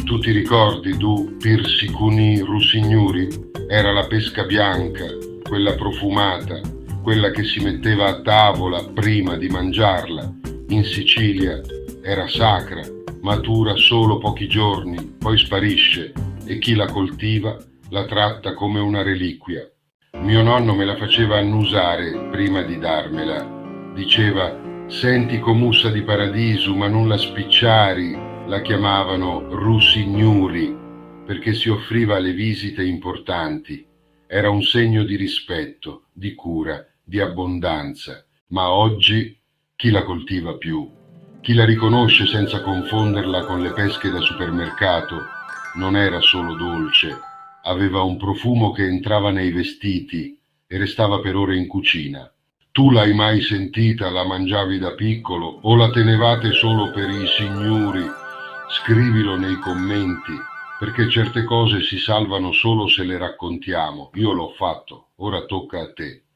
Tu ti ricordi du Pirsicuni Russignuri? Era la pesca bianca, quella profumata, quella che si metteva a tavola prima di mangiarla. In Sicilia era sacra, matura solo pochi giorni, poi sparisce e chi la coltiva la tratta come una reliquia. Mio nonno me la faceva annusare prima di darmela. Diceva: senti comussa di paradiso, ma non la spicciari. La chiamavano Russignuri perché si offriva alle visite importanti. Era un segno di rispetto, di cura, di abbondanza. Ma oggi chi la coltiva più? Chi la riconosce senza confonderla con le pesche da supermercato? Non era solo dolce, aveva un profumo che entrava nei vestiti e restava per ore in cucina. Tu l'hai mai sentita, la mangiavi da piccolo o la tenevate solo per i signori? Scrivilo nei commenti, perché certe cose si salvano solo se le raccontiamo. Io l'ho fatto, ora tocca a te.